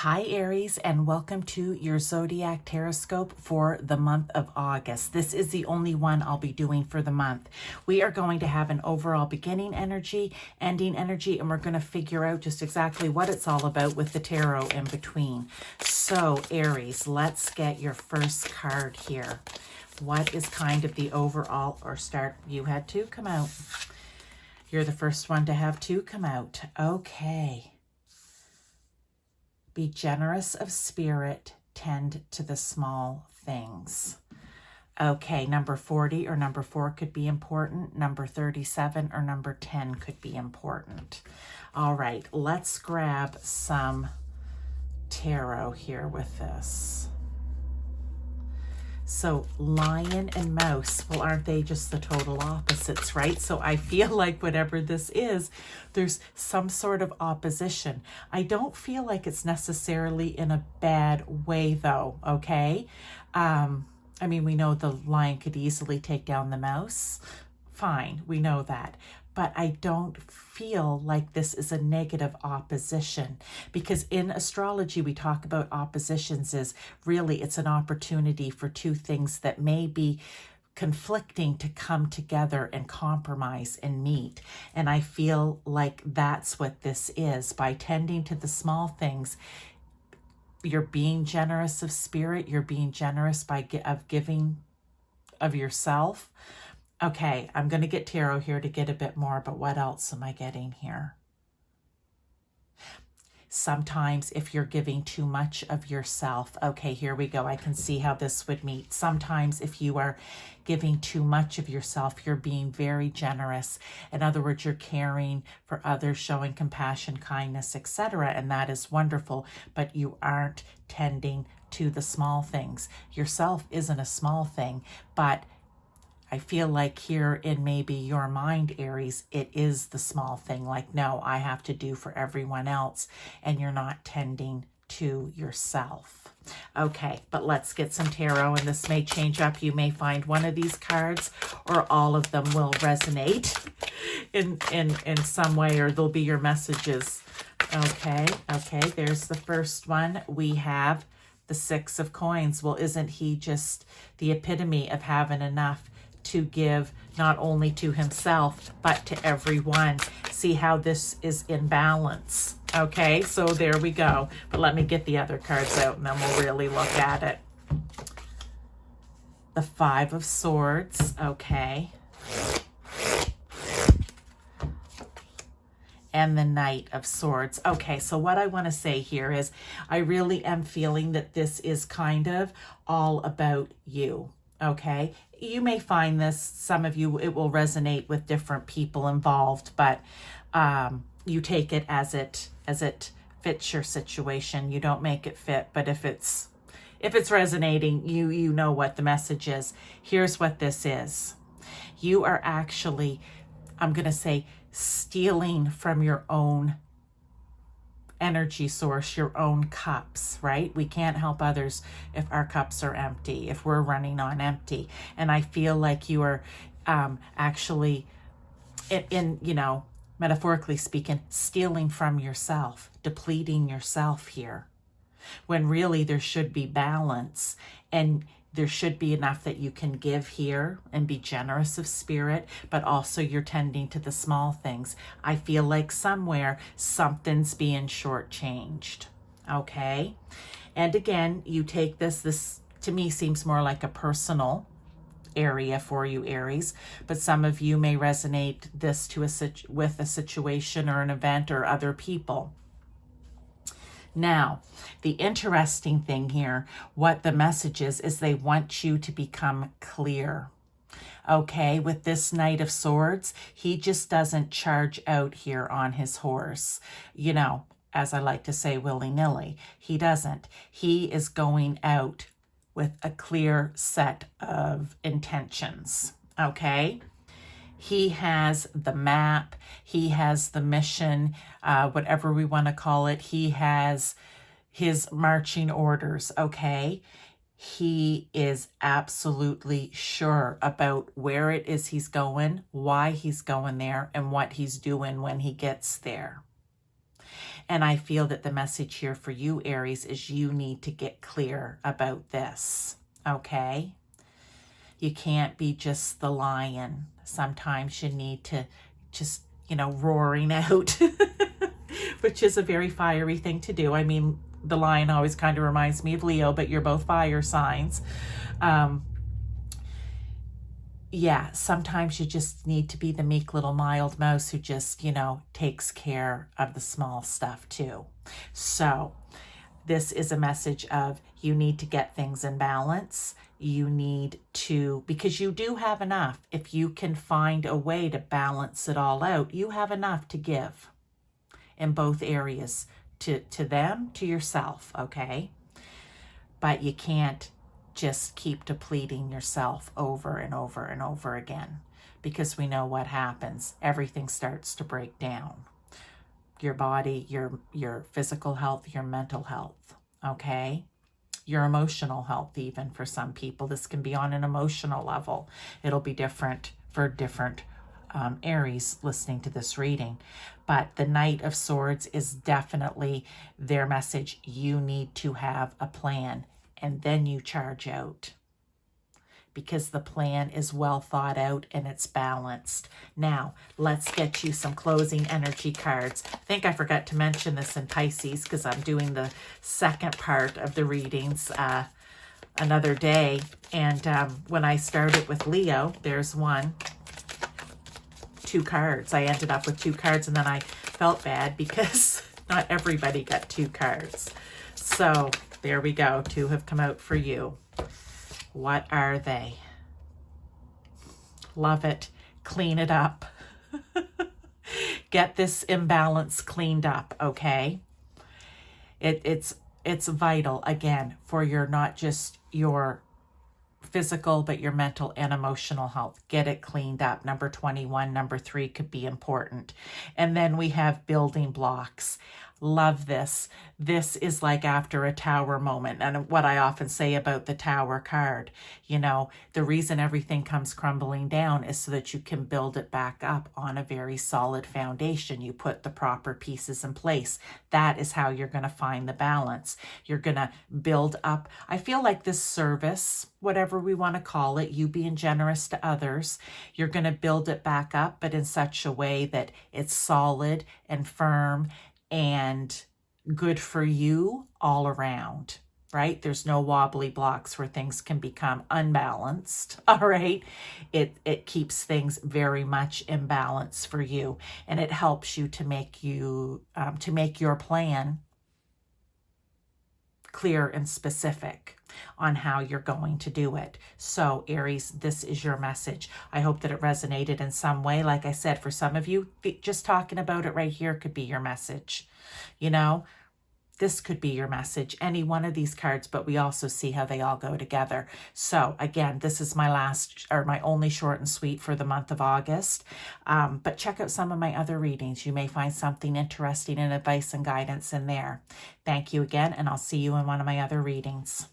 Hi Aries, and welcome to your Zodiac Tarotscope for the month of August. This is the only one I'll be doing for the month. We are going to have an overall beginning energy, ending energy, and we're going to figure out just exactly what it's all about with the tarot in between. So Aries, let's get your first card here. What is kind of the overall, or start, you had two come out. You're the first one to have two come out. Okay. Be generous of spirit, tend to the small things. Okay, number 40 or number 4 could be important. Number 37 or number 10 could be important. All right, let's grab some tarot here with this. So lion and mouse, well, aren't they just the total opposites, right? So I feel like whatever this is, there's some sort of opposition. I don't feel like it's necessarily in a bad way though, okay? I mean, we know the lion could easily take down the mouse. Fine, we know that. But I don't feel like this is a negative opposition, because in astrology, we talk about oppositions as really it's an opportunity for two things that may be conflicting to come together and compromise and meet. And I feel like that's what this is. By tending to the small things, you're being generous of spirit, you're being generous of giving of yourself. Okay, I'm going to get tarot here to get a bit more, but what else am I getting here? Sometimes if you're giving too much of yourself, okay, here we go. I can see how this would meet. Sometimes if you are giving too much of yourself, you're being very generous. In other words, you're caring for others, showing compassion, kindness, etc. And that is wonderful, but you aren't tending to the small things. Yourself isn't a small thing, but I feel like here in maybe your mind, Aries, it is the small thing. Like, no, I have to do for everyone else, and you're not tending to yourself. Okay, but let's get some tarot, and this may change up. You may find one of these cards or all of them will resonate in some way, or they'll be your messages. Okay, there's the first one. We have the Six of Coins. Well, isn't he just the epitome of having enough to give not only to himself, but to everyone? See how this is in balance. Okay, so there we go. But let me get the other cards out and then we'll really look at it. The Five of Swords, okay. And the Knight of Swords. Okay, so what I want to say here is I really am feeling that this is kind of all about you. Okay, you may find this, some of you, it will resonate with different people involved, but you take it as it fits your situation. You don't make it fit, but if it's resonating, you know what the message is. Here's what this is. You are actually, I'm going to say, stealing from your own energy source, your own cups, right? We can't help others if our cups are empty, if we're running on empty. And I feel like you are actually, you know, metaphorically speaking, stealing from yourself, depleting yourself here, when really there should be balance, and there should be enough that you can give here and be generous of spirit, but also you're tending to the small things. I feel like somewhere something's being shortchanged, okay? And again, you take this to me seems more like a personal area for you, Aries, but some of you may resonate this to with a situation or an event or other people. Now, the interesting thing here, what the message is they want you to become clear. Okay, with this Knight of Swords, he just doesn't charge out here on his horse, you know, as I like to say, willy-nilly. He doesn't. He is going out with a clear set of intentions, okay? He has the map, he has the mission, whatever we want to call it. He has his marching orders, okay? He is absolutely sure about where it is he's going, why he's going there, and what he's doing when he gets there. And I feel that the message here for you, Aries, is you need to get clear about this, okay? You can't be just the lion. Sometimes you need to just, you know, roaring out, which is a very fiery thing to do. I mean, the lion always kind of reminds me of Leo, but you're both fire signs. Yeah, sometimes you just need to be the meek little mild mouse who just, you know, takes care of the small stuff too. So this is a message of you need to get things in balance. You need to, because you do have enough. If you can find a way to balance it all out, you have enough to give in both areas, to them, to yourself, okay? But you can't just keep depleting yourself over and over and over again, because we know what happens. Everything starts to break down. Your body, your physical health, your mental health, okay? Your emotional health, even for some people. This can be on an emotional level. It'll be different for different Aries listening to this reading. But the Knight of Swords is definitely their message. You need to have a plan, and then you charge out, because the plan is well thought out and it's balanced. Now, let's get you some closing energy cards. I think I forgot to mention this in Pisces, because I'm doing the second part of the readings another day. And when I started with Leo, there's two cards. I ended up with 2 cards, and then I felt bad because not everybody got 2 cards. So there we go. 2 have come out for you. What are they? Love it. Clean it up. Get this imbalance cleaned up, okay? It's vital, again, for your, not just your physical, but your mental and emotional health. Get it cleaned up. Number 21, number 3 could be important. And then we have building blocks. Love this. This is like after a tower moment. And what I often say about the tower card, you know, the reason everything comes crumbling down is so that you can build it back up on a very solid foundation. You put the proper pieces in place. That is how you're going to find the balance. You're going to build up. I feel like this service, whatever we want to call it, you being generous to others, you're going to build it back up, but in such a way that it's solid and firm and good for you all around, right? There's no wobbly blocks where things can become unbalanced, all right? It keeps things very much in balance for you, and it helps you to make your plan clear and specific on how you're going to do it. So Aries, this is your message. I hope that it resonated in some way. Like I said, for some of you, just talking about it right here could be your message. You know, this could be your message, any one of these cards, but we also see how they all go together. So again, this is my only short and sweet for the month of August. But check out some of my other readings. You may find something interesting and advice and guidance in there. Thank you again, and I'll see you in one of my other readings.